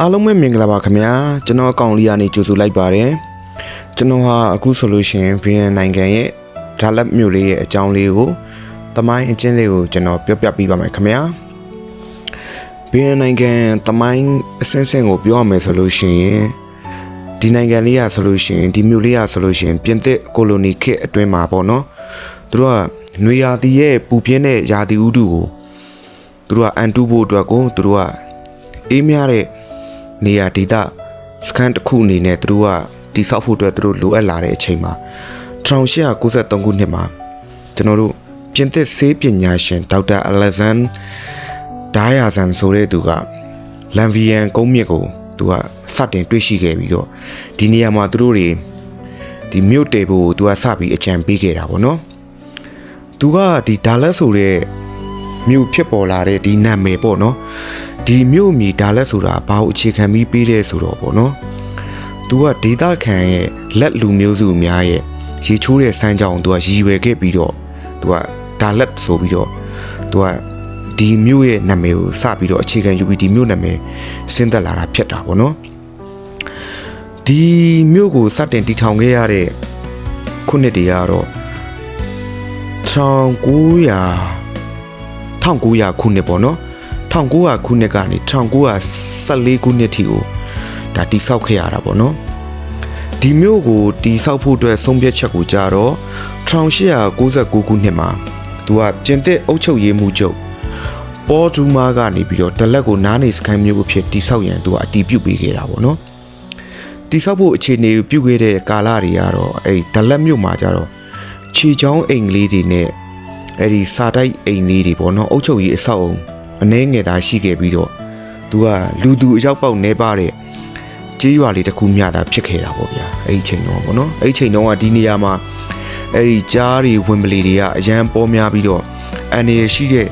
အားလုံးပဲမင်္ဂလာပါခင်ဗျာကျွန်တော်အကောင့်လေးကနေကြိုဆိုလိုက်ပါတယ်ကျွန်တော်ဟာအခုဆိုလို့ရှိရင်ဗီယက်နမ်နိုင်ငံရဲ့ဒါလက်မြို့လေးရဲ့အကြောင်းလေးကိုသမိုင်းအကျဉ်းလေးကိုကျွန်တော်ပြောပြပေးပါမယ်ခင်ဗျာဗီယက်နမ်နိုင်ငံသမိုင်းအစင်းစင်းကိုပြောရမယ်ဆိုလို့ရှိရင်ဒီနိုင်ငံလေးရဆိုလို့ရှိရင်ဒီမြို့လေးရဆိုလို့ရှိရင်ပြင်သစ်ကိုလိုနီခေတ်အတွင်းမှာပေါ့နော်သူတို့ကနွေရာသီရဲ့ပူပြင်းတဲ့ရာသီဥတုကိုသူတို့ကအန်တူဖို့အတွက်ကိုသူတို့ကအေးမြတဲ့နေရာဒေသစကန်တစ်ခုအနေနဲ့သူတို့ကတိဆောက်ဖို့အတွက်သူတို့လိုအပ်လာတဲ့အချိန်မှာ1893ခုနှစ်မှာကျွန်တော်တို့ပြင်သစ်ဆေးပညာရှင်ဒေါက်တာအလက်ဇန်ဒါယာဆန်ဆိုတဲ့သူကလန်ဗီယန်ကုန်းမြစ်ကိုသူကစတင်တွေ့ရှိခဲ့ပြီးတော့ဒီနေရာမှာသူတို့တွေဒီမြို့တေဖို့သူကစပြီးအကြံပေးခဲ့တာပေါ့နော်သူကဒီဒါလက်ဆိုတဲ့မြို့ဖြစ်ပေါ်လာတဲ့ဒီနာမည်ပေါ့နော်ဒီမြို့မြေဒါလက်ဆိုတာဘာကိုအခြေခံပြီးပေးတဲ့ဆိုတော့ပေါ့နော်သူကဒေသခံရဲ့လက်လူမျိုးစုများရဲ့ရေချိုးတဲ့စမ်းကြောင်းသူကရည်ရွယ်ခဲ့ပြီးတော့သူကဒါလက်ဆိုပြီးတော့သူကဒီမြို့ရဲ့နာမည်ကိုစပြီးတော့အခြေခံယူပြီးဒီမြို့နာမည်ဆင်းသက်လာတာဖြစ်တာပေါ့နော်ဒီမြို့ကိုစတင်တည်ထောင်ခဲ့ရတဲ့ခုနှစ်တည်းကတော့1900ခုနှစ်ပေါ့နော်1900ခုနှစ်ကနေ1914ခုနှစ်ထိကိုဒါတိဆောက်ခဲ့ရတာပေါ့နော်ဒီမြို့ကိုတိဆောက်ဖို့အတွက်ဆုံးဖြတ်ချက်ကိုကြတော့1899ခုနှစ်မှာသူကပြင်သစ်အုပ်ချုပ်ရေးမှူးချုပ်ပေါ်ဒူမာကနေပြီးတော့ဒလက်ကိုနားနေစကိုင်းမြို့အဖြစ်တိဆောက်ရန်သူကအတည်ပြုပေးခဲ့တာပေါ့နော်တိဆောက်ဖို့အခြေအနေပြုခဲ့တဲ့ကာလတွေကတော့အဲ့ဒလက်မြို့မှာကြတော့ခြေချောင်းအိမ်လေးတွေနဲ့အဲ့ဒီစာတိုက်အိမ်လေးတွေပေါ့နော်အုပ်ချုပ်ရေးအဆောက်အုံအနှဲငယ်သားရှိခဲ့ပြီးတော့သူကလူသူအရောက်ပေါက်နေပါတဲ့ကြေးရွာလေးတစ်ခုမျှတာဖြစ်ခဲ့တာပေါ့ဗျာအဲ့ဒီချိန်တော့ပေါ့နော်အဲ့ဒီချိန်တော့ကဒီနေရာမှာအဲ့ဒီကြားတွေဝင်ပလီတွေကအရန်ပေါ်များပြီးတော့အန်ရရှိတဲ့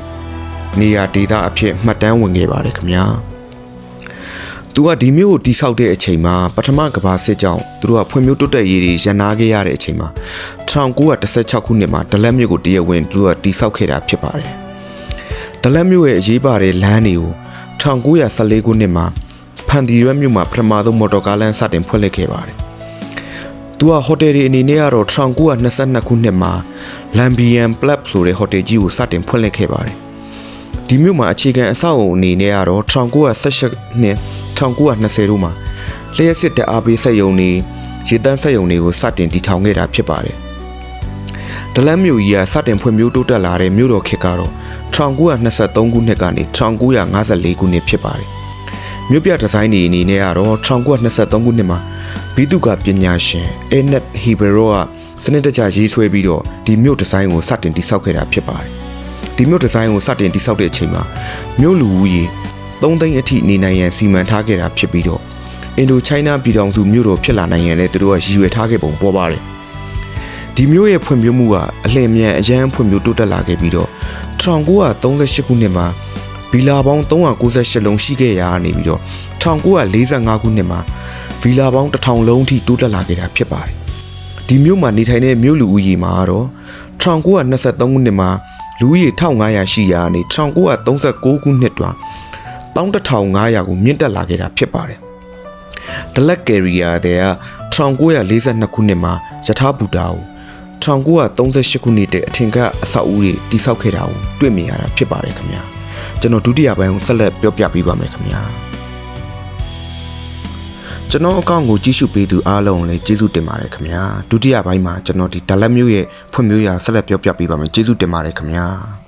နေရာဒေသအဖြစ်မှတ်တမ်းဝင်ခဲ့ပါတယ်ခင်ဗျာသူကဒီမျိုးကိုတိဆောက်တဲ့အချိန်မှာပထမကမ္ဘာစစ်ကြောင့်သူတို့ကဖွံ့ဖြိုးတိုးတက်ရေးတွေရန်နာခဲ့ရတဲ့အချိန်မှာ1916ခုနှစ်မှာဒလက်မြို့ကိုတရားဝင်သူကတိဆောက်ခဲ့တာဖြစ်ပါတယ်ဒလက်မြို့ရဲ့အရေးပါတဲ့လမ်းတွေကို1914ခုနှစ်မှာဖန်တီရွက်မြို့မှာပထမဆုံးမော်တော်ကားလမ်းစတင်ဖွင့်လှစ်ခဲ့ပါတယ်။သူကဟိုတယ်တွေအနေနဲ့ကတော့1922ခုနှစ်မှာလမ်ဘီယန်ပလပ်ဆိုတဲ့ဟိုတယ်ကြီးကိုစတင်ဖွင့်လှစ်ခဲ့ပါတယ်။ဒီမြို့မှာအခြေခံအဆောက်အအုံအနေနဲ့ကတော့1918နဲ့1920တို့မှာလျှက်စစ်တပ်အားပေးစက်ရုံတွေရေတန်းစက်ရုံတွေကိုစတင်တည်ထောင်ခဲ့တာဖြစ်ပါတယ်။ဒလက်မြို့ကြီးကစတင်ဖွံ့ဖြိုးတိုးတက်လာတဲ့မြို့တော်ခေတ်ကတော့1923ခုနှစ်ကနေ1954ခုနှစ်ဖြစ်ပါတယ်။မြို့ပြဒီဇိုင်းတွေအနေနဲ့ကတော့1923ခုနှစ်မှာဘီသူကပညာရှင်အဲနက်ဟီဘရိုကစနစ်တကျရေးဆွဲပြီးတော့ဒီမြို့ဒီဇိုင်းကိုစတင်တည်ဆောက်ခဲ့တာဖြစ်ပါတယ်။ဒီမြို့ဒီဇိုင်းကိုစတင်တည်ဆောက်တဲ့အချိန်မှာမြို့လူဦးရေ3သိန်းအထိနေနိုင်ရန်စီမံထားခဲ့တာဖြစ်ပြီးတော့အင်ဒိုချိုင်းနာပြည်ထောင်စုမြို့တော်ဖြစ်လာနိုင်ရန်လည်းသူတို့ကရည်ရွယ်ထားခဲ့ပုံပေါ်ပါတယ်။ဒီမြို့ရဲ့ဖွံ့ဖြိုးမှုကအလင်းမြန်အရန်ဖွံ့ဖြိုးတိုးတက်လာခဲ့ပြီးတော့1938ခုနှစ်မှာဗီလာပေါင်း398လုံးရှိခဲ့ရာနေပြီးတော့1945ခုနှစ်မှာဗီလာပေါင်း1000လုံးအထိတိုးတက်လာခဲ့တာဖြစ်ပါတယ်။ဒီမြို့မှာနေထိုင်တဲ့မြို့လူဦးရေမှာတော့1923ခုနှစ်မှာလူဦးရေ1500ရှိရာနေ1939ခုနှစ်တွင်11500ကိုမြင့်တက်လာခဲ့တာဖြစ်ပါတယ်။ဒလက်ကယ်ရီယာတဲ့1942ခုနှစ်မှာယထာဘူတာကို1938ခုနှစ်တဲ့အထင်ကအဆောက်အဦတွေတိစောက်ခဲ့တာကိုတွေ့မြင်ရတာဖြစ်ပါတယ်ခင်ဗျာကျွန်တော်ဒုတိယပိုင်းကိုဆက်လက်ပြောပြပေးပါမယ်ခင်ဗျာကျွန်တော်အကောင့်ကိုကြည့်ရှုပေးသူအားလုံးလည်းကျေးဇူးတင်ပါတယ်ခင်ဗျာဒုတိယပိုင်းမှာကျွန်တော်ဒီဒါလက်မျိုးရဲ့ဖွံ့ဖြိုးရာဆက်လက်ပြောပြပေးပါမယ်ကျေးဇူးတင်ပါတယ်ခင်ဗျာ